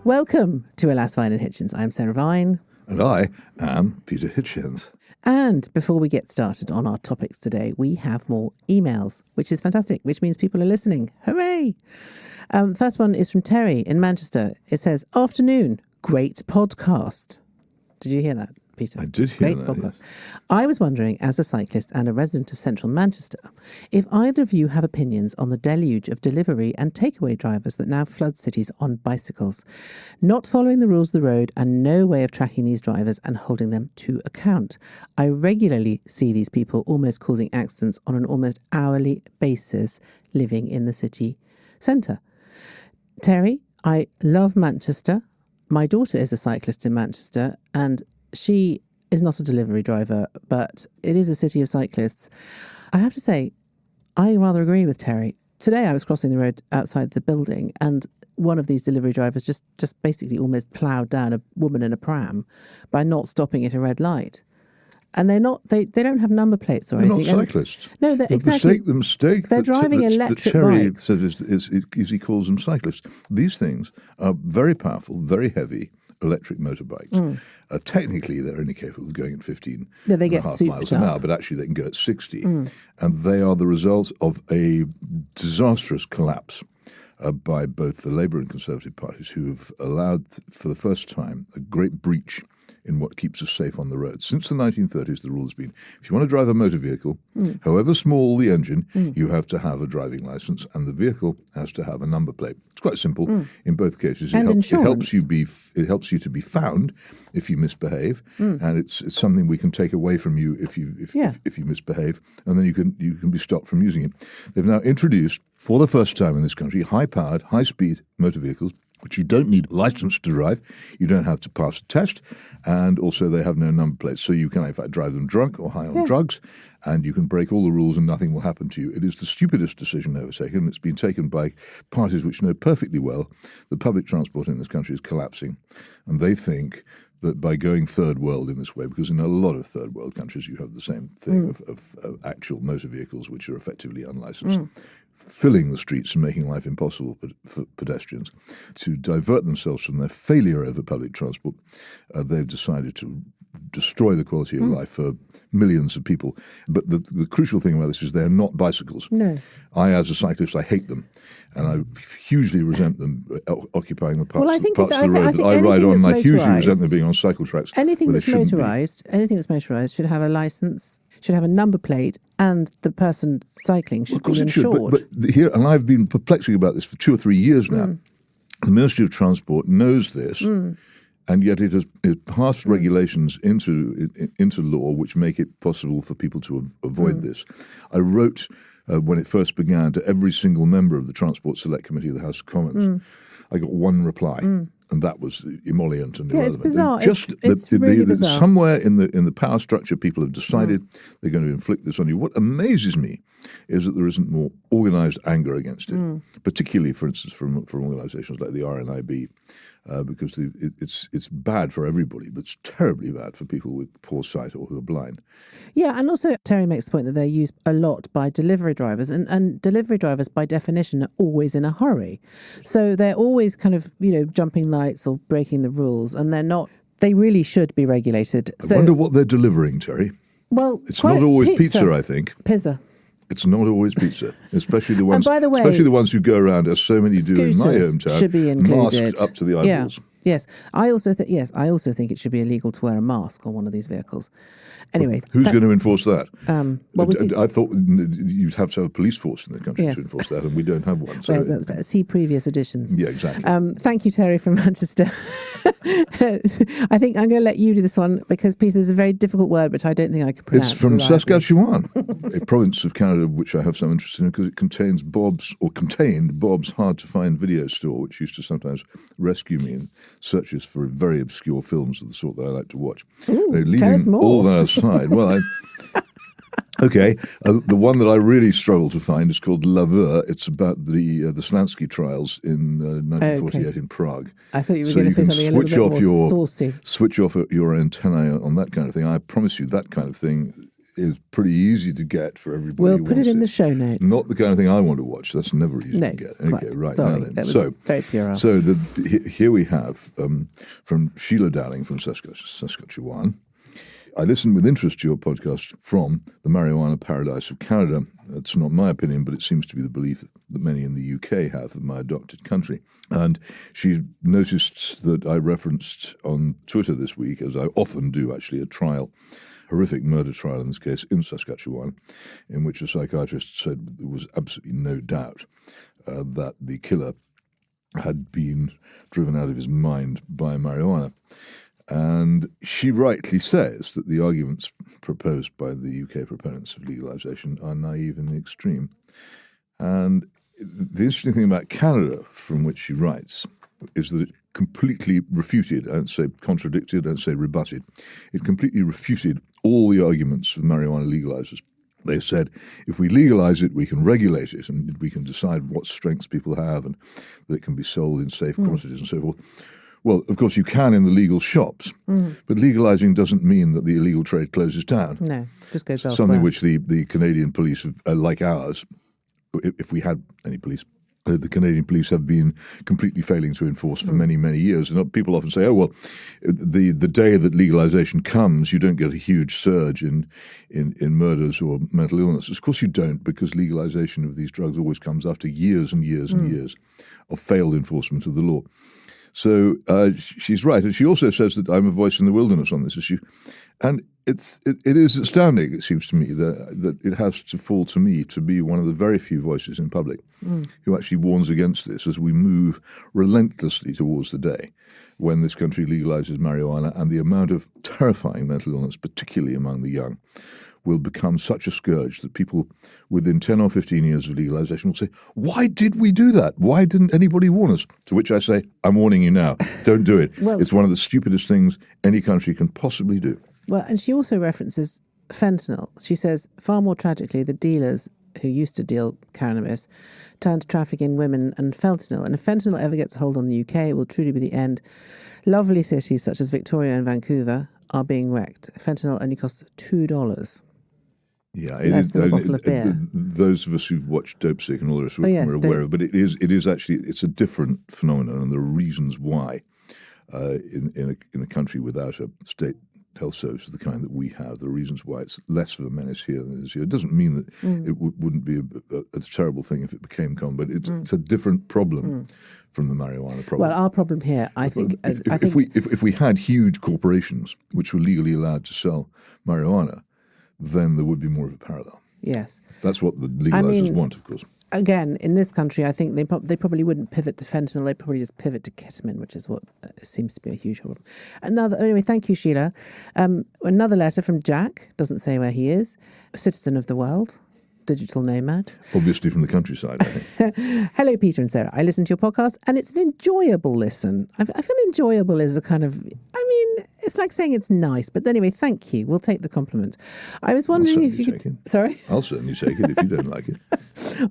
Welcome to Alas, Vine and Hitchens. I'm Sarah Vine. And I am Peter Hitchens. And before we get started on our topics today, we have more emails, which is fantastic, which means people are listening. Hooray! First one is from Terry in Manchester. It says, afternoon, great podcast. Did you hear that, Peter? I did hear Great that, podcast. yes. I was wondering, as a cyclist and a resident of central Manchester, if either of you have opinions on the deluge of delivery and takeaway drivers that now flood cities on bicycles, not following the rules of the road and no way of tracking these drivers and holding them to account. I regularly see these people almost causing accidents on an almost hourly basis living in the city centre. Terry, I love Manchester. My daughter is a cyclist in Manchester and she is not a delivery driver, but it is a city of cyclists. I have to say, I rather agree with Terry. Today I was crossing the road outside the building and one of these delivery drivers just basically almost ploughed down a woman in a pram by not stopping at a red light. And they don't have number plates or anything. They're not cyclists. No, they're exactly. The mistake they're that, driving that, electric that Terry bikes. says is he calls them cyclists. These things are very powerful, very heavy electric motorbikes. Technically, they're only capable of going at 15 No, they and a get half souped miles an up. hour, but actually they can go at 60. And they are the result of a disastrous collapse by both the Labour and Conservative parties, who have allowed, for the first time, a great breach in what keeps us safe on the road. Since the 1930s, the rule has been, if you want to drive a motor vehicle, however small the engine, you have to have a driving licence, and the vehicle has to have a number plate. It's quite simple. In both cases, And it helps insurance. you to be found if you misbehave, and it's something we can take away from you if you misbehave, and then you can be stopped from using it. They've now introduced, for the first time in this country, high-powered, high-speed motor vehicles, which you don't need a license to drive, you don't have to pass a test, and also they have no number plates. So you can, in fact, drive them drunk or high on drugs, and you can break all the rules and nothing will happen to you. It is the stupidest decision ever taken. It's been taken by parties which know perfectly well that public transport in this country is collapsing, and they think that by going third world in this way, because in a lot of third world countries you have the same thing of actual motor vehicles which are effectively unlicensed, filling the streets and making life impossible for pedestrians. To divert themselves from their failure over public transport, they've decided to destroy the quality of life for millions of people. But the crucial thing about this is they're not bicycles. No. As a cyclist, I hate them, and I hugely resent them occupying the parts of the road that I ride on, and I hugely resent them being on cycle tracks. Anything that's motorised should have a licence, should have a number plate, and the person cycling should be insured. But here, and I've been perplexing about this for 2 or 3 years now. The Ministry of Transport knows this, and yet it has passed regulations into law which make it possible for people to avoid this. I wrote, when it first began, to every single member of the Transport Select Committee of the House of Commons. I got one reply. And that was emollient and irrelevant. It's bizarre. It's really bizarre. Somewhere in the power structure, people have decided they're going to inflict this on you. What amazes me is that there isn't more organised anger against it, particularly, for instance, from organisations like the RNIB, because it's bad for everybody, but it's terribly bad for people with poor sight or who are blind. Yeah, and also Terry makes the point that they're used a lot by delivery drivers, and delivery drivers, by definition, are always in a hurry. So they're always kind of, jumping lights or breaking the rules, and they really should be regulated. I wonder what they're delivering, Terry. Well, it's not always pizza, I think. Pizza. It's not always pizza, especially the ones. And by the way, especially the ones who go around, as so many do in my hometown, should be included. Masked up to the eyeballs. Yes. I also think it should be illegal to wear a mask on one of these vehicles. Anyway, who's going to enforce that? Well, I thought you'd have to have a police force in the country to enforce that, and we don't have one. So see previous editions. Yeah, exactly. Thank you, Terry from Manchester. I think I'm going to let you do this one because, Peter, there's a very difficult word which I don't think I can pronounce. It's from Saskatchewan, a province of Canada which I have some interest in because it contained Bob's hard-to-find video store, which used to sometimes rescue me in searches for very obscure films of the sort that I like to watch. Ooh, tell us more. All that aside, the one that I really struggle to find is called Laveur. It's about the Slansky trials in 1948 in Prague. I thought you were going to say something a little bit more saucy. Switch off your antennae on that kind of thing. I promise you that kind of thing is pretty easy to get for everybody. We'll put it in the show notes. Not the kind of thing I want to watch. That's never easy to get. Okay, quite. right. Sorry, now then. that was very puerile. So here we have from Sheila Dowling from Saskatchewan. I listened with interest to your podcast from the marijuana paradise of Canada. That's not my opinion, but it seems to be the belief that many in the UK have of my adopted country. And she noticed that I referenced on Twitter this week, as I often do actually, a trial, horrific murder trial in this case in Saskatchewan, in which a psychiatrist said there was absolutely no doubt that the killer had been driven out of his mind by marijuana. And she rightly says that the arguments proposed by the UK proponents of legalisation are naive in the extreme. And the interesting thing about Canada, from which she writes, is that it completely refuted, I don't say contradicted, I don't say rebutted, it completely refuted all the arguments of marijuana legalisers. They said, if we legalise it, we can regulate it, and we can decide what strengths people have, and that it can be sold in safe quantities and so forth. Well, of course, you can in the legal shops, but legalising doesn't mean that the illegal trade closes down. No, just goes elsewhere. Something which the Canadian police, like ours, if we had any police, the Canadian police have been completely failing to enforce for many, many years. And people often say, oh, well, the day that legalisation comes, you don't get a huge surge in murders or mental illness. Of course you don't, because legalisation of these drugs always comes after years and years and years of failed enforcement of the law. So she's right. And she also says that I'm a voice in the wilderness on this issue. And it is astounding, it seems to me, that it has to fall to me to be one of the very few voices in public who actually warns against this as we move relentlessly towards the day when this country legalizes marijuana, and the amount of terrifying mental illness, particularly among the young, will become such a scourge that people within 10 or 15 years of legalization will say, why did we do that? Why didn't anybody warn us? To which I say, I'm warning you now. Don't do it. Well, it's one of the stupidest things any country can possibly do. Well, and she also references fentanyl. She says, far more tragically, the dealers who used to deal cannabis turned to trafficking women and fentanyl. And if fentanyl ever gets a hold on the UK, it will truly be the end. Lovely cities such as Victoria and Vancouver are being wrecked. Fentanyl only costs $2. Yeah, less than a bottle of beer. Those of us who've watched Dope Sick and all the rest of it are aware of it. But it is actually, it's a different phenomenon, and there are reasons why in a country without a state health service of the kind that we have, there are reasons why it's less of a menace here than it is here. It doesn't mean that it wouldn't be a terrible thing if it became common, but it's a different problem from the marijuana problem. Well, our problem here, I think... If we had huge corporations which were legally allowed to sell marijuana, then there would be more of a parallel. Yes. That's what the legalizers want, of course. Again, in this country, I think they probably wouldn't pivot to fentanyl. They'd probably just pivot to ketamine, which is what seems to be a huge problem. Anyway, thank you, Sheila. Another letter from Jack, doesn't say where he is, a citizen of the world, digital nomad. Obviously from the countryside, I think. Hello, Peter and Sarah. I listen to your podcast, and it's an enjoyable listen. I feel enjoyable is a kind of... it's like saying it's nice, but anyway, thank you. We'll take the compliment. I was wondering if you could... Sorry? I'll certainly take it if you don't like it.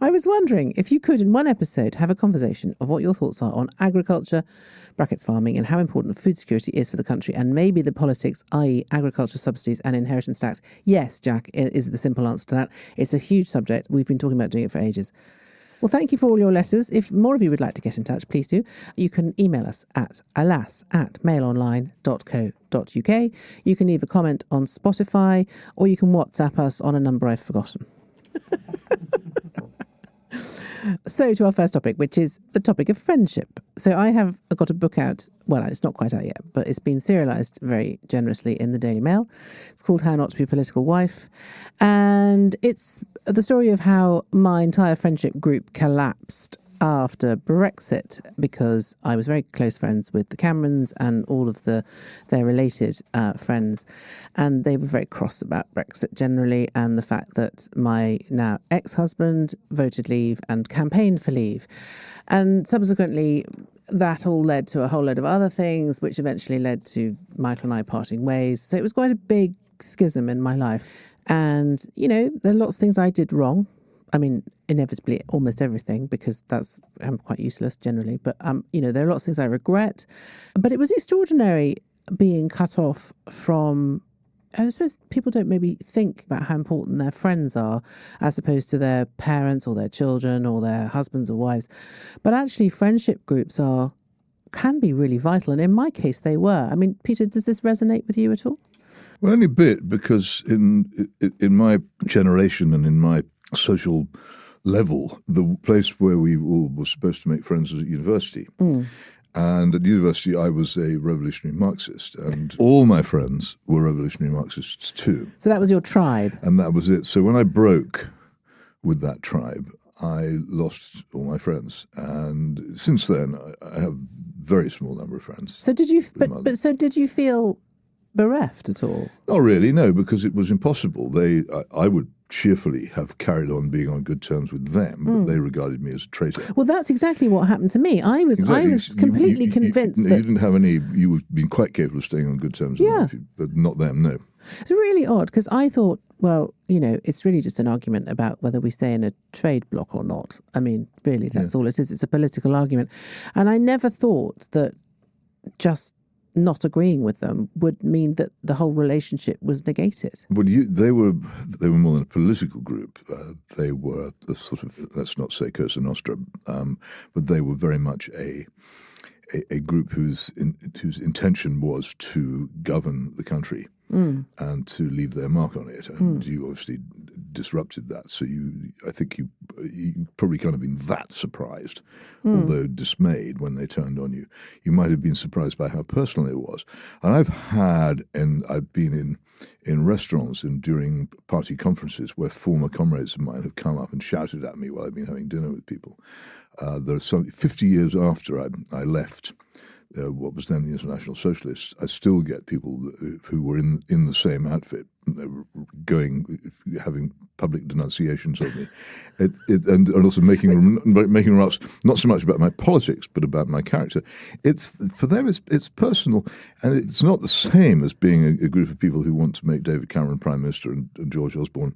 I was wondering if you could, in one episode, have a conversation of what your thoughts are on agriculture, brackets farming, and how important food security is for the country, and maybe the politics, i.e. agriculture subsidies and inheritance tax. Yes, Jack, is the simple answer to that. It's a huge subject. We've been talking about doing it for ages. Well, thank you for all your letters. If more of you would like to get in touch, please do. You can email us at alas@mailonline.co.uk. You can leave a comment on Spotify, or you can WhatsApp us on a number I've forgotten. So to our first topic, which is the topic of friendship. So I have got a book out. Well, it's not quite out yet, but it's been serialised very generously in the Daily Mail. It's called How Not to Be a Political Wife. And it's the story of how my entire friendship group collapsed after Brexit, because I was very close friends with the Camerons and all of their related friends, and they were very cross about Brexit generally, and the fact that my now ex-husband voted leave and campaigned for leave. And subsequently, that all led to a whole load of other things, which eventually led to Michael and I parting ways. So it was quite a big schism in my life. And, there are lots of things I did wrong. I mean, inevitably, almost everything, because I'm quite useless generally. But, there are lots of things I regret. But it was extraordinary being cut off from I suppose people don't maybe think about how important their friends are as opposed to their parents or their children or their husbands or wives. But actually, friendship groups can be really vital. And in my case, they were. I mean, Peter, does this resonate with you at all? Well, only a bit, because in my generation and in my social level, the place where we all were supposed to make friends was at university. And at university, I was a revolutionary Marxist, and all my friends were revolutionary Marxists too. So that was your tribe? And that was it. So when I broke with that tribe, I lost all my friends. And since then, I have a very small number of friends. So did you, so did you feel bereft at all? Not really, no, because it was impossible. I would cheerfully have carried on being on good terms with them, but they regarded me as a traitor. Well, that's exactly what happened to me. I was completely convinced that you didn't have any. You would been quite capable of staying on good terms with them, but not them. No, it's really odd because I thought, well, it's really just an argument about whether we stay in a trade bloc or not. I mean, really, that's all it is. It's a political argument, and I never thought that just not agreeing with them would mean that the whole relationship was negated. Well, they were more than a political group. They were a sort of, let's not say Cosa Nostra, but they were very much a group whose intention was to govern the country and to leave their mark on it. And you obviously disrupted that. So I think you probably can't have been that surprised, although dismayed when they turned on you. You might have been surprised by how personal it was. And I've been in restaurants and during party conferences where former comrades of mine have come up and shouted at me while I've been having dinner with people. There are 50 years after I left what was then the International Socialists, I still get people who were in the same outfit having public denunciations of me, and also making remarks not so much about my politics but about my character. For them it's personal, and it's not the same as being a group of people who want to make David Cameron Prime Minister and George Osborne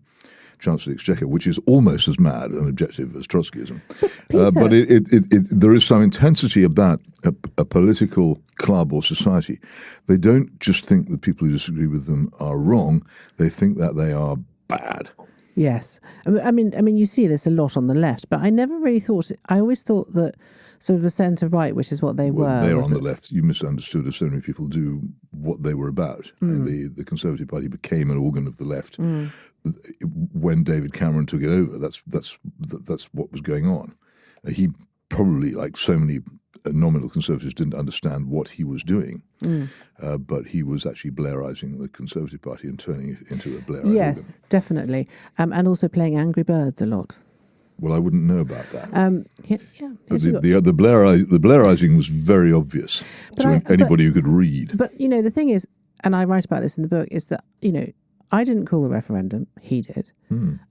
Chancellor of the Exchequer, which is almost as mad and objective as Trotskyism. But there is some intensity about a political club or society. They don't just think that people who disagree with them are wrong; they think that they are bad. Yes, I mean, you see this a lot on the left, but I never really thought. I always thought that sort of the centre right, which is what they were. They're on the left. You misunderstood, as so many people do, what they were about. The Conservative Party became an organ of the left when David Cameron took it over. That's what was going on. He probably, like so many nominal Conservatives, didn't understand what he was doing, but he was actually Blairising the Conservative Party and turning it into a Blairite. Yes, organ. Definitely, and also playing Angry Birds a lot. Well, I wouldn't know about that. The Blairising was very obvious to anybody who could read. But, the thing is, and I write about this in the book, is that, I didn't call the referendum. He did.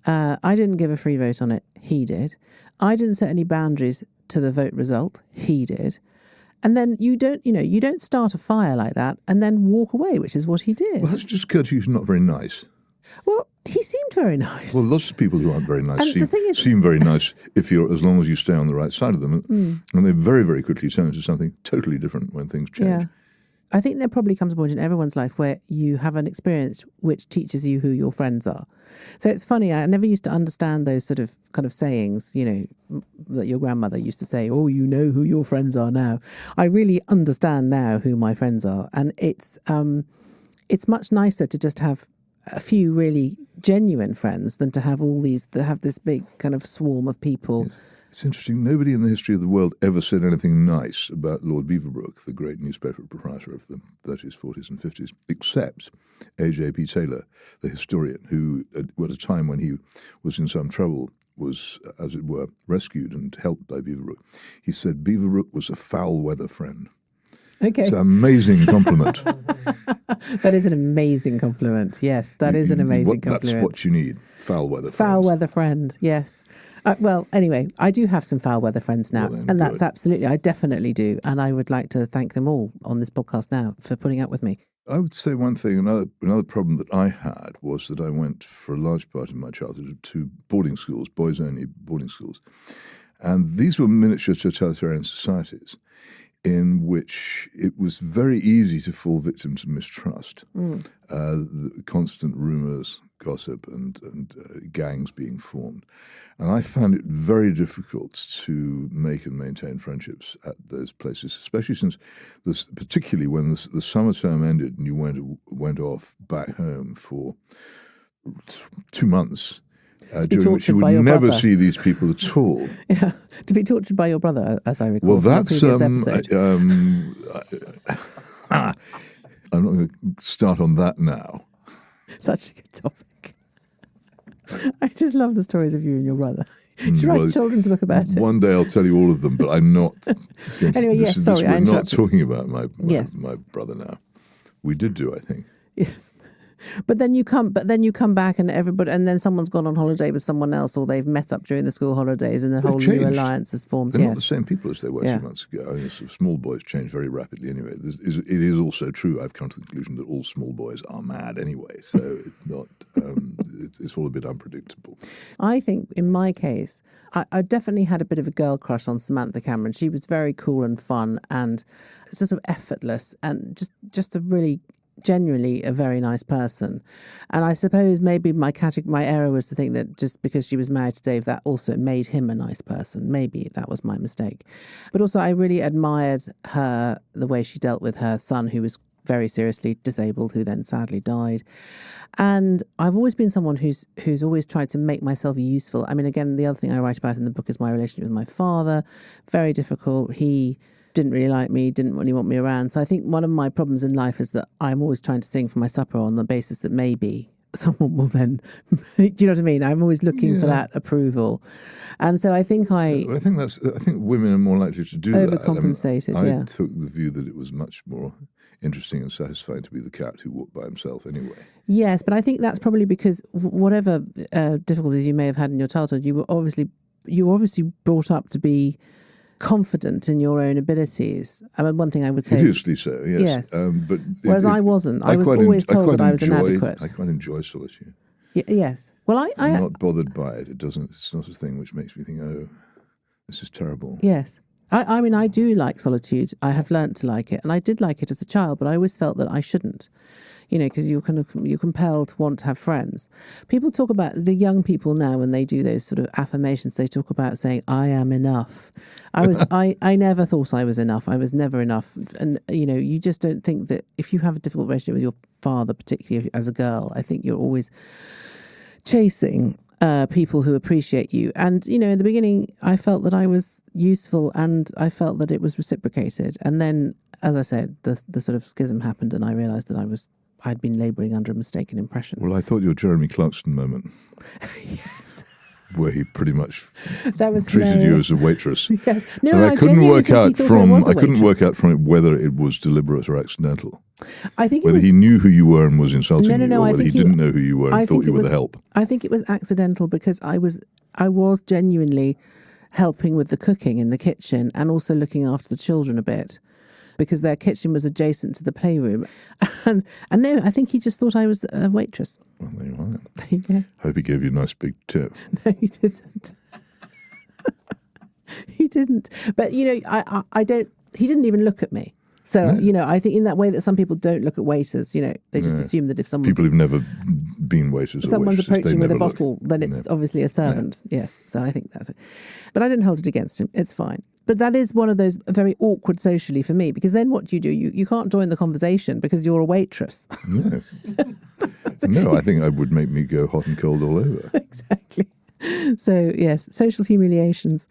I didn't give a free vote on it. He did. I didn't set any boundaries to the vote result. He did. And then you don't start a fire like that and then walk away, which is what he did. Well, that's just occurred to you. He's not very nice. Well, he seemed very nice. Well, lots of people who aren't very nice seem very nice as long as you stay on the right side of them. And they very, very quickly turn into something totally different when things change. Yeah. I think there probably comes a point in everyone's life where you have an experience which teaches you who your friends are. So it's funny, I never used to understand those sort of kind of sayings, that your grandmother used to say, oh, you know who your friends are now. I really understand now who my friends are. And it's much nicer to just have a few really genuine friends than to have this big kind of swarm of people. Yes. It's interesting. Nobody in the history of the world ever said anything nice about Lord Beaverbrook, the great newspaper proprietor of the 30s, 40s and 50s, except A.J.P. Taylor, the historian, who at a time when he was in some trouble was, as it were, rescued and helped by Beaverbrook. He said Beaverbrook was a foul-weather friend. Okay. It's an amazing compliment. That is an amazing compliment. Yes, that is an amazing compliment. That's what you need, foul-weather friends. Foul-weather friend, yes. Well, anyway, I do have some foul-weather friends now, and that's absolutely, I definitely do, and I would like to thank them all on this podcast now for putting up with me. I would say one thing, another problem that I had was that I went for a large part of my childhood to boarding schools, boys-only boarding schools, and these were miniature totalitarian societies. in which it was very easy to fall victim to mistrust, the constant rumours, gossip, and gangs being formed. And I found it very difficult to make and maintain friendships at those places, especially since, particularly when the summer term ended and you went off back home for 2 months. During which you would never see these people at all. Yeah, to be tortured by your brother, as I recall. Well, that's I'm not going to start on that now. Such a good topic. I just love the stories of you and your brother. You should write a children's book about it. One day I'll tell you all of them, but I'm not. Anyway, yes, sorry, I interrupted. We're not talking about my brother now. We did do, I think. Yes. But then you come back and everybody, and then someone's gone on holiday with someone else, or they've met up during the school holidays, and a whole new alliance is formed. They're not the same people as they were 2 months ago. I mean, small boys change very rapidly anyway. It is also true. I've come to the conclusion that all small boys are mad anyway, so it's not. It's all a bit unpredictable. I think in my case, I definitely had a bit of a girl crush on Samantha Cameron. She was very cool and fun and sort of effortless, and just a really. Genuinely a very nice person. And I suppose maybe my error was to think that just because she was married to Dave, that also made him a nice person. Maybe that was my mistake. But also I really admired her, the way she dealt with her son, who was very seriously disabled, who then sadly died. And I've always been someone who's always tried to make myself useful. I mean, again, the other thing I write about in the book is my relationship with my father. Very difficult. He didn't really like me, didn't really want me around. So I think one of my problems in life is that I'm always trying to sing for my supper on the basis that maybe someone will then, do you know what I mean? I'm always looking for that approval. And so I think I think women are more likely to do that. Overcompensated, I took the view that it was much more interesting and satisfying to be the cat who walked by himself anyway. Yes, but I think that's probably because whatever difficulties you may have had in your childhood, you were obviously brought up to be confident in your own abilities. I mean, one thing I would say hideously so, yes. But whereas I wasn't. I was always told that I was inadequate. I quite enjoy solitude. Yes. Well, I'm not bothered by it. It's not a thing which makes me think, oh, this is terrible. Yes. I mean, I do like solitude. I have learnt to like it, and I did like it as a child, but I always felt that I shouldn't. Because you're compelled to want to have friends. People talk about the young people now when they do those sort of affirmations. They talk about saying, "I am enough." I never thought I was enough. I was never enough. And you just don't think that if you have a difficult relationship with your father, particularly as a girl, I think you're always chasing people who appreciate you. And in the beginning, I felt that I was useful, and I felt that it was reciprocated. And then, as I said, the sort of schism happened, and I realised that I'd been labouring under a mistaken impression. Well, I thought your Jeremy Clarkson moment. Yes. Where he pretty much treated hilarious. You as a waitress. Yes. No, and I couldn't work out from it whether it was deliberate or accidental. I think whether he knew who you were and was insulting you, or whether he didn't know who you were and thought you were the help. I think it was accidental because I was genuinely helping with the cooking in the kitchen and also looking after the children a bit, because their kitchen was adjacent to the playroom. And no, I think he just thought I was a waitress. Well, there you are. Yeah. Hope he gave you a nice big tip. No, he didn't. He didn't. But, I don't, he didn't even look at me. So, no. I think in that way that some people don't look at waiters, they just assume that if someone's... People who've never been waiters or someone's waitresses, approaching with a bottle, then it's obviously a servant. No. Yes, so I think that's it. But I didn't hold it against him. It's fine. But that is one of those very awkward socially for me, because then what do? You can't join the conversation because you're a waitress. No. No, I think it would make me go hot and cold all over. Exactly. So, yes, social humiliations.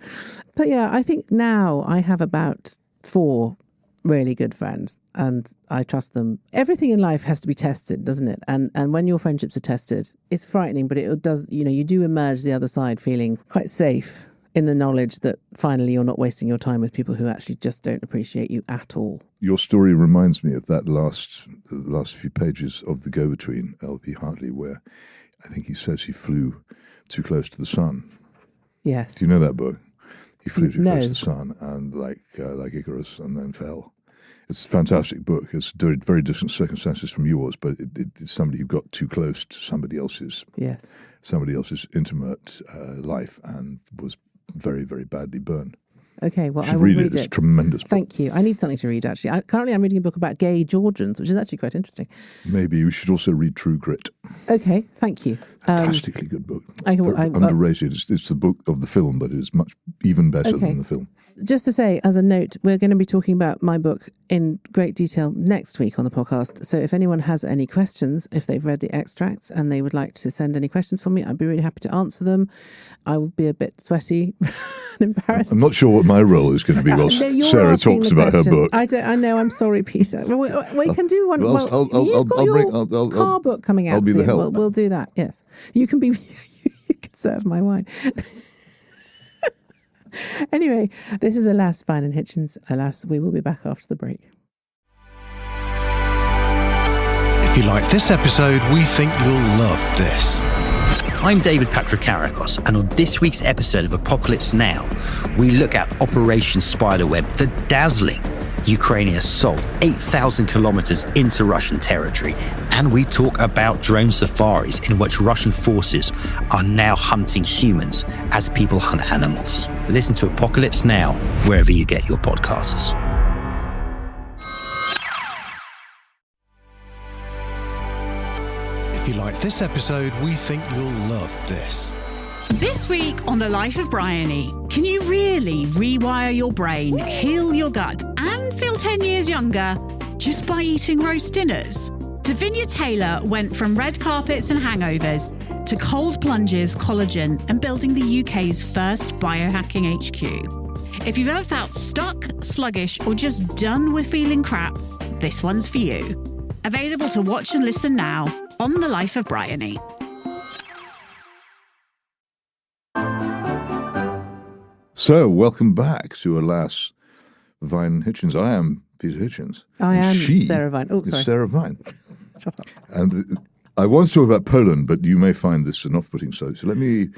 But yeah, I think now I have about 4 really good friends, and I trust them. Everything in life has to be tested, doesn't it? And when your friendships are tested, it's frightening, but it does, you do emerge the other side feeling quite safe in the knowledge that finally you're not wasting your time with people who actually just don't appreciate you at all. Your story reminds me of that last few pages of The Go-Between, L.P. Hartley, where I think he says he flew too close to the sun. Yes. Do you know that book? He flew too close to the sun, and like Icarus, and then fell. It's a fantastic book. It's very, very different circumstances from yours, but it's somebody who got too close to somebody else's intimate life and was very, very badly burned. Okay, well, You I should will read read it. It's a tremendous book. Thank you. I need something to read, actually. Currently, I'm reading a book about gay Georgians, which is actually quite interesting. Maybe you should also read True Grit. Okay, thank you. Fantastically good book. I Underrated. It's the book of the film, but it is even better than the film. Just to say, as a note, we're going to be talking about my book in great detail next week on the podcast. So if anyone has any questions, if they've read the extracts and they would like to send any questions for me, I'd be really happy to answer them. I will be a bit sweaty and embarrassed. I'm not sure what my role is going to be while Sarah talks about her book. I know. I'm sorry, Peter. We can do one. You've got your car book coming out I'll be soon. the help. We'll do that. Yes, you can be. You can serve my wine. Anyway, this is Alas, Vine and Hitchens. Alas, we will be back after the break. If you like this episode, we think you'll love this. I'm David Patrikarakos, and on this week's episode of Apocalypse Now, we look at Operation Spiderweb, the dazzling Ukrainian assault 8,000 kilometers into Russian territory, and we talk about drone safaris in which Russian forces are now hunting humans as people hunt animals. Listen to Apocalypse Now wherever you get your podcasts. If you like this episode, we think you'll love this. This week on The Life of Bryony, can you really rewire your brain, heal your gut, and feel 10 years younger just by eating roast dinners? Davinia Taylor went from red carpets and hangovers to cold plunges, collagen, and building the UK's first biohacking HQ. If you've ever felt stuck, sluggish, or just done with feeling crap, this one's for you. Available to watch and listen now on The Life of Bryony. So, welcome back to Alas, Vine Hitchens. I am Peter Hitchens. I am Sarah Vine. Oh, sorry. Sarah Vine. Shut up. And I want to talk about Poland, but you may find this an off-putting subject. So let me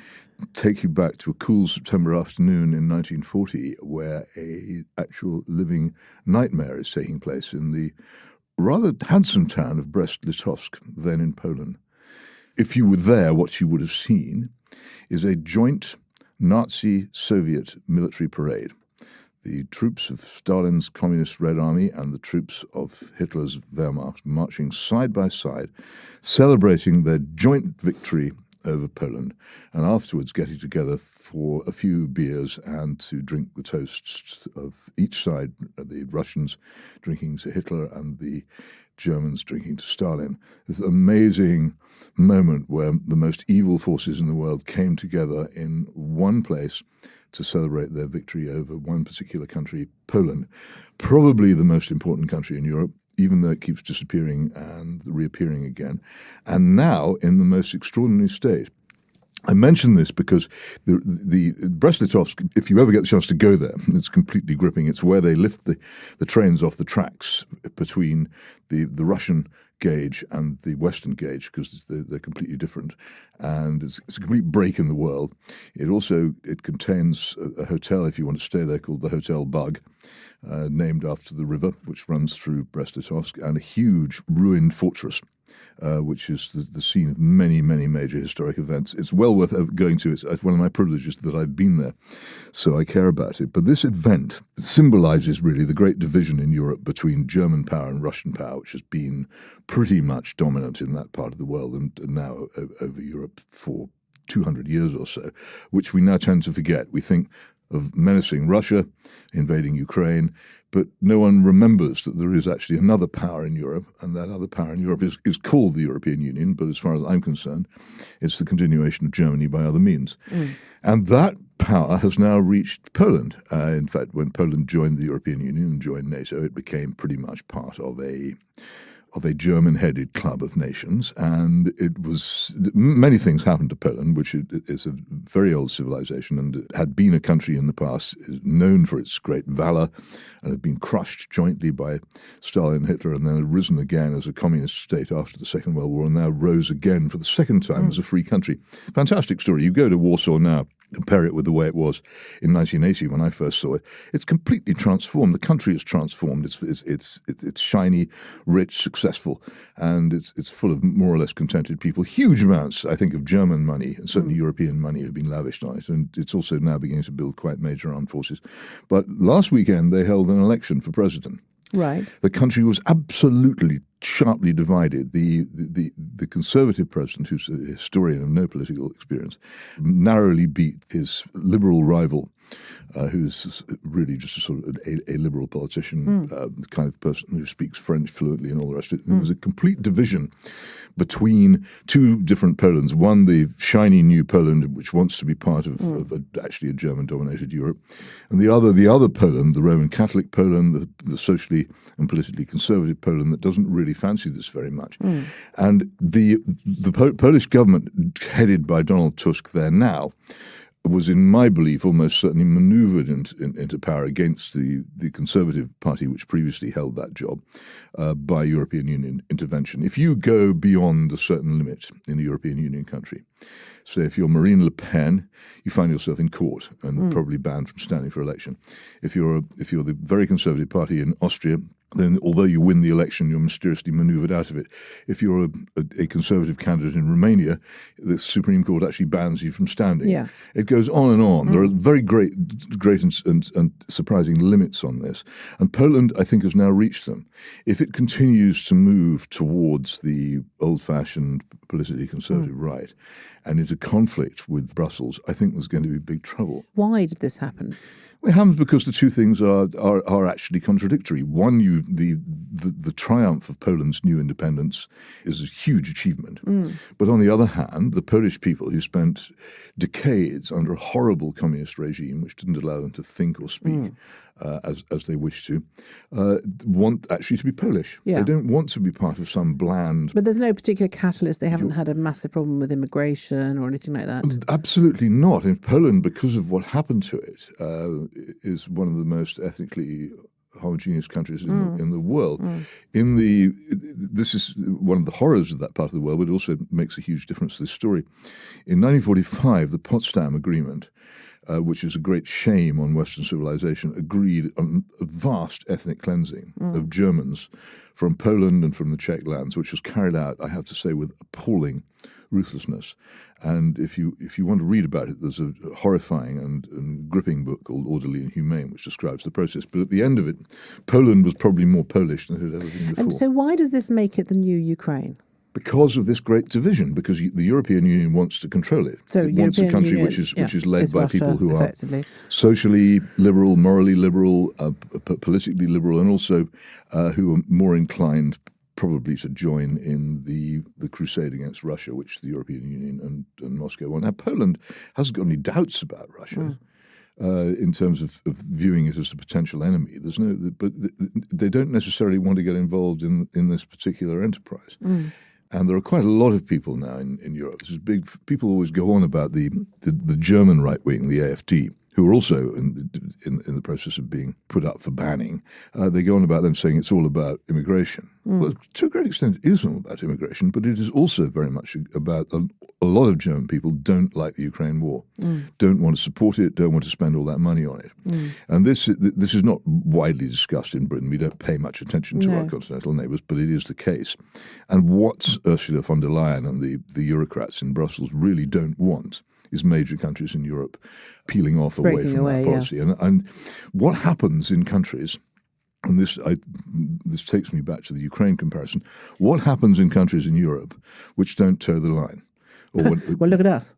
take you back to a cool September afternoon in 1940 where an actual living nightmare is taking place in the rather handsome town of Brest-Litovsk, then in Poland. If you were there, what you would have seen is a joint Nazi-Soviet military parade. The troops of Stalin's Communist Red Army and the troops of Hitler's Wehrmacht marching side by side, celebrating their joint victory over Poland, and afterwards getting together for a few beers and to drink the toasts of each side, the Russians drinking to Hitler and the Germans drinking to Stalin. This amazing moment where the most evil forces in the world came together in one place to celebrate their victory over one particular country, Poland, probably the most important country in Europe, even though it keeps disappearing and reappearing again, and now in the most extraordinary state. I mention this because the Brest-Litovsk, if you ever get the chance to go there, it's completely gripping. It's where they lift the trains off the tracks between the Russian gauge and the Western gauge, because they're completely different, and it's a complete break in the world. It contains a hotel, if you want to stay there, called the Hotel Bug, named after the river which runs through Brest-Litovsk, and a huge ruined fortress, which is the scene of many, many major historic events. It's well worth going to. It's one of my privileges that I've been there, so I care about it. But this event symbolizes really the great division in Europe between German power and Russian power, which has been pretty much dominant in that part of the world and now over Europe for 200 years or so, which we now tend to forget. We think of menacing Russia, invading Ukraine, but no one remembers that there is actually another power in Europe, and that other power in Europe is called the European Union, but as far as I'm concerned, it's the continuation of Germany by other means. And that power has now reached Poland. In fact, when Poland joined the European Union and joined NATO, it became pretty much part of a German-headed club of nations, and many things happened to Poland, which is a very old civilization and had been a country in the past known for its great valor and had been crushed jointly by Stalin and Hitler and then had risen again as a communist state after the Second World War and now rose again for the second time as a free country. Fantastic story. You go to Warsaw now, compare it with the way it was in 1980 when I first saw it, it's completely transformed. The country is transformed. It's shiny, rich, successful, and it's full of more or less contented people. Huge amounts, I think, of German money and certainly European money have been lavished on it, and it's also now beginning to build quite major armed forces. But last weekend they held an election for president. Right. The country was absolutely sharply divided. The conservative president, who's a historian of no political experience, narrowly beat his liberal rival, who's really just a sort of a liberal politician, the kind of person who speaks French fluently and all the rest of it. And it was a complete division between two different Polands. One, the shiny new Poland, which wants to be part of actually a German-dominated Europe, and the other Poland, the Roman Catholic Poland, the socially and politically conservative Poland that doesn't really fancy this very much. And the Polish government, headed by Donald Tusk there now, was, in my belief, almost certainly manoeuvred into power against the Conservative Party, which previously held that job, by European Union intervention. If you go beyond a certain limit in a European Union country, so if you're Marine Le Pen, you find yourself in court and probably banned from standing for election. If you're the very Conservative Party in Austria, then although you win the election, you're mysteriously manoeuvred out of it. If you're a Conservative candidate in Romania, the Supreme Court actually bans you from standing. Yeah. It goes on and on. There are very great and surprising limits on this. And Poland, I think, has now reached them. If it continues to move towards the old-fashioned politically conservative right and into conflict with Brussels, I think there's going to be big trouble. Why did this happen? Well, it happens because the two things are actually contradictory. One, the triumph of Poland's new independence is a huge achievement. But on the other hand, the Polish people, who spent decades under a horrible communist regime which didn't allow them to think or speak as they wish to, want actually to be Polish. Yeah. They don't want to be part of some bland... But there's no particular catalyst. They haven't had a massive problem with immigration or anything like that? Absolutely not. In Poland, because of what happened to it, is one of the most ethnically homogeneous countries in the world. This is one of the horrors of that part of the world, but it also makes a huge difference to this story. In 1945, the Potsdam Agreement, which is a great shame on Western civilization, agreed on a vast ethnic cleansing of Germans from Poland and from the Czech lands, which was carried out, I have to say, with appalling ruthlessness. And if you want to read about it, there's a horrifying and gripping book called Orderly and Humane, which describes the process. But at the end of it, Poland was probably more Polish than it had ever been before. And so why does this make it the new Ukraine? Because of this great division, because the European Union wants to control it. So it wants a country Union, which is led by Russia, people who are socially liberal, morally liberal, politically liberal, and also who are more inclined probably to join in the crusade against Russia, which the European Union and Moscow want. Now, Poland hasn't got any doubts about Russia. In terms of viewing it as a potential enemy. But they don't necessarily want to get involved in this particular enterprise. And there are quite a lot of people now in Europe. This is big. People always go on about the German right wing, the AfD, who are also in the process of being put up for banning. They go on about them saying it's all about immigration. Well, to a great extent, it is all about immigration, but it is also very much about a lot of German people don't like the Ukraine war, don't want to support it, don't want to spend all that money on it. And this is not widely discussed in Britain. We don't pay much attention to our continental neighbours, but it is the case. And what Ursula von der Leyen and the bureaucrats in Brussels really don't want is major countries in Europe peeling off away from that policy. Yeah. And what happens in countries, and this takes me back to the Ukraine comparison, what happens in countries in Europe which don't toe the line? Well, look at us.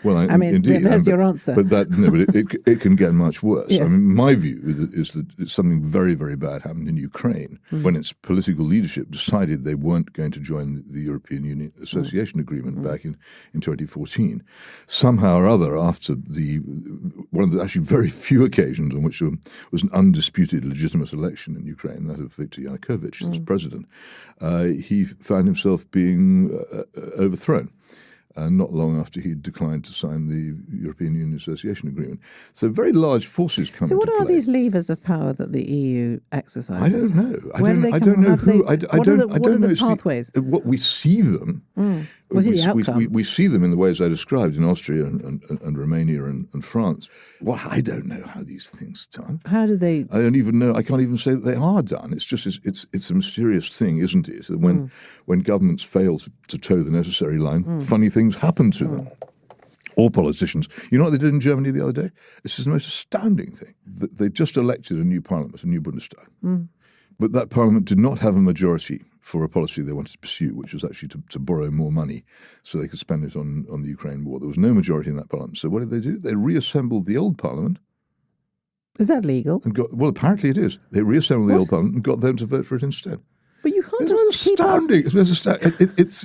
Well, I mean, indeed, there's your answer. But it can get much worse. Yeah. I mean, my view is that something very, very bad happened in Ukraine when its political leadership decided they weren't going to join the European Union Association Agreement back in 2014. Somehow or other, after one of the actually very few occasions on which there was an undisputed legitimate election in Ukraine, that of Viktor Yanukovych as president, he found himself being overthrown. Not long after he declined to sign the European Union Association Agreement. So very large forces come into play. So what are these levers of power that the EU exercises? I don't know. I don't know who. I don't know the pathways. What we see them Was it the outcome? We see them in the ways I described in Austria and Romania and France. Well, I don't know how these things are done. How do they? I don't even know. I can't even say that they are done. It's just it's a mysterious thing, isn't it? That when governments fail to toe the necessary line, funny things happen to them. Or politicians. You know what they did in Germany the other day? This is the most astounding thing. They just elected a new parliament, a new Bundestag. But that parliament did not have a majority for a policy they wanted to pursue, which was actually to borrow more money so they could spend it on the Ukraine war. There was no majority in that parliament. So what did they do? They reassembled the old parliament. Is that legal? Well, apparently it is. They reassembled the old parliament and got them to vote for it instead. But you can't It's astounding.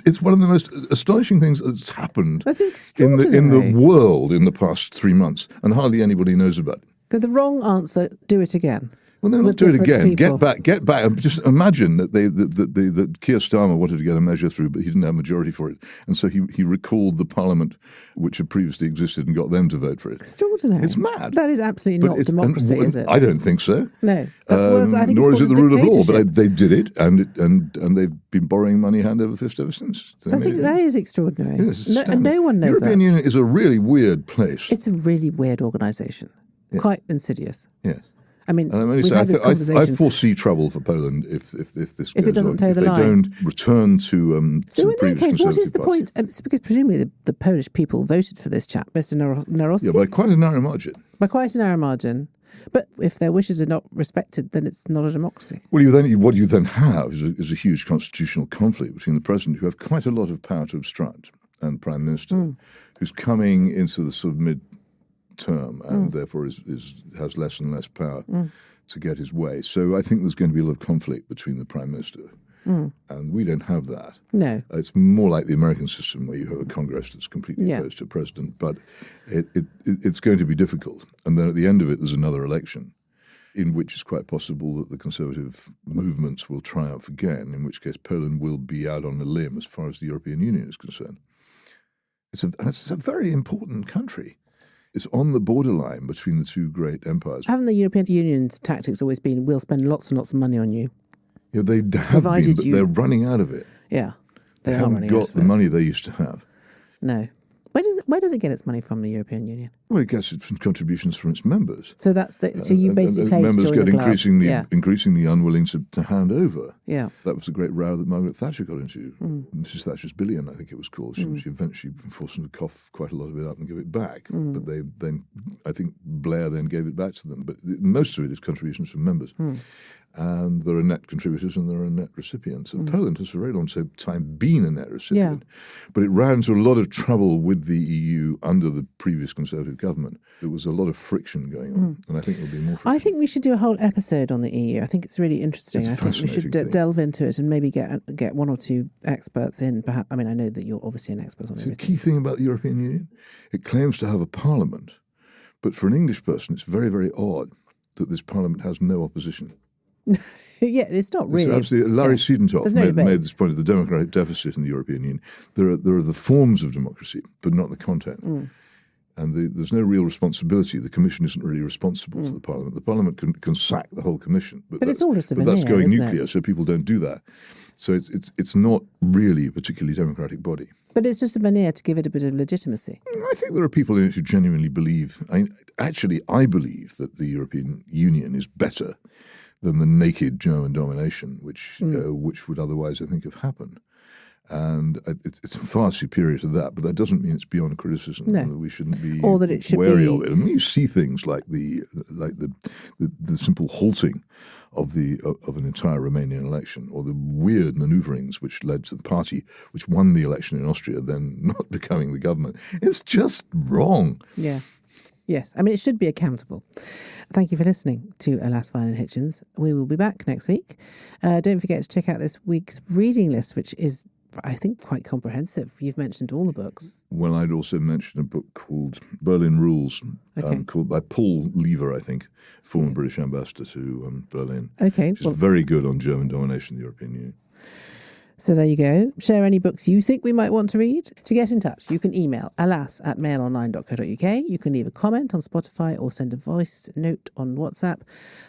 It's one of the most astonishing things that's happened That's extraordinary. in the world in the past 3 months, and hardly anybody knows about it. But the wrong answer, do it again. Well, no, not With do it different again. people. Get back. Just imagine that that Keir Starmer wanted to get a measure through, but he didn't have a majority for it, and so he recalled the parliament which had previously existed and got them to vote for it. Extraordinary. It's mad. That is absolutely not democracy, is it? I don't think so. No. I think nor it's is it the called rule of law. But dictatorship. they did it, and they've been borrowing money hand over fist ever since. That is extraordinary. Yeah, it's And astounding. no one knows European that. Union is a really weird place. It's a really weird organisation. Quite insidious. Yes. I mean, And I'm only we've saying, had this I conversation. foresee trouble for Poland if this If it goes doesn't on. toe the if line. they don't return to So the in that previous case, what is Conservative the Party. point? It's because presumably the Polish people voted for this chap, Mr. Narowski, Yeah, by quite a narrow margin. by quite a narrow margin. But if their wishes are not respected, then it's not a democracy. Well, what you then have is a huge constitutional conflict between the president, who have quite a lot of power to obstruct, and prime minister, who's coming into the sort of mid-term and therefore has less and less power to get his way. So I think there's going to be a lot of conflict between the prime minister, and we don't have that. No. It's more like the American system, where you have a Congress that's completely opposed to a president, but it's going to be difficult. And then at the end of it, there's another election, in which it's quite possible that the conservative movements will triumph again, in which case Poland will be out on a limb as far as the European Union is concerned. It's a very important country. It's on the borderline between the two great empires. Haven't the European Union's tactics always been, we'll spend lots and lots of money on you? Yeah, they have Provided been, but you- they're running out of it. Yeah. They are haven't running got out of the it. money they used to have. No. Where does it get its money from, the European Union? Well, it gets it from contributions from its members. So that's so you basically pay to members join get the club. increasingly unwilling to hand over. Yeah. That was the great row that Margaret Thatcher got into. Mrs. Thatcher's billion, I think it was called. She eventually forced them to cough quite a lot of it up and give it back. But I think Blair then gave it back to them. But most of it is contributions from members. And there are net contributors and there are net recipients. And Poland has for a very long time been a net recipient. But it ran into a lot of trouble with the EU under the previous Conservative government. There was a lot of friction going on. And I think there'll be more friction. I think we should do a whole episode on the EU. I think it's really interesting. It's a I think we should fascinating thing. delve into it and maybe get one or two experts in. Perhaps, I mean, I know that you're obviously an expert on The everything. key thing about the European Union, it claims to have a parliament. But for an English person, it's very, very odd that this parliament has no opposition. Yeah, it's not really. It's absolutely. Larry Siedentop There's no debate. made this point of the democratic deficit in the European Union. There are the forms of democracy, but not the content. And there's no real responsibility. The Commission isn't really responsible to the Parliament. The Parliament can sack the whole Commission, but it's all just a but that's veneer, going isn't nuclear, it? so people don't do that. So it's not really a particularly democratic body. But it's just a veneer to give it a bit of legitimacy. I think there are people in it who genuinely believe. I believe that the European Union is better than the naked German domination, which would otherwise, I think, have happened. And it's far superior to that, but that doesn't mean it's beyond criticism. No. That we shouldn't be Or that it should wary be- of it. I mean, you see things like the simple halting of an entire Romanian election, or the weird manoeuvrings which led to the party which won the election in Austria then not becoming the government. It's just wrong. Yeah. Yes. I mean, it should be accountable. Thank you for listening to Alas, Vine and Hitchens. We will be back next week. Don't forget to check out this week's reading list, which is, I think, quite comprehensive. You've mentioned all the books. Well, I'd also mention a book called Berlin Rules, called by Paul Lever, I think, former British ambassador to Berlin. Okay. Which is very good on German domination of the European Union. So there you go. Share any books you think we might want to read. To get in touch, you can email alas@mailonline.co.uk. You can leave a comment on Spotify or send a voice note on WhatsApp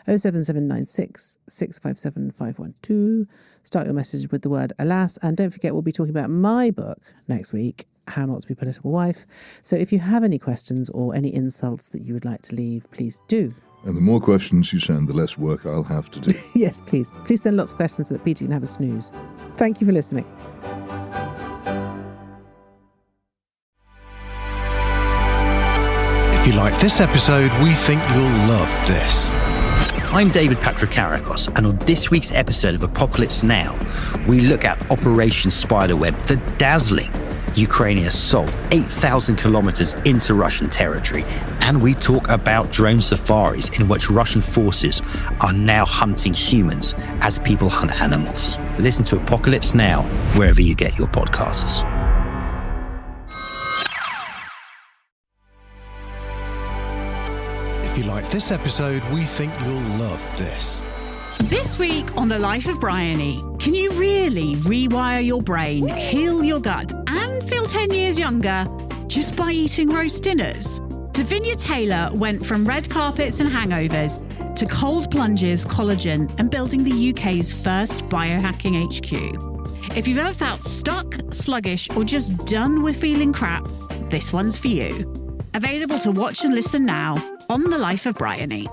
07796 657 512. Start your message with the word alas. And don't forget, we'll be talking about my book next week, How Not to Be a Political Wife. So if you have any questions or any insults that you would like to leave, please do. And the more questions you send, the less work I'll have to do. Yes, please. Please send lots of questions so that Peter can have a snooze. Thank you for listening. If you like this episode, we think you'll love this. I'm David Patrikarakos, and on this week's episode of Apocalypse Now, we look at Operation Spiderweb, the dazzling Ukrainian assault 8,000 kilometers into Russian territory, and we talk about drone safaris in which Russian forces are now hunting humans as people hunt animals. Listen to Apocalypse Now wherever you get your podcasts. If you like this episode, we think you'll love this. This week on The Life of Bryony, can you really rewire your brain, heal your gut, and feel 10 years younger just by eating roast dinners? Davinia Taylor went from red carpets and hangovers to cold plunges, collagen, and building the UK's first biohacking HQ. If you've ever felt stuck, sluggish, or just done with feeling crap, this one's for you. Available to watch and listen now on The Life of Bryony.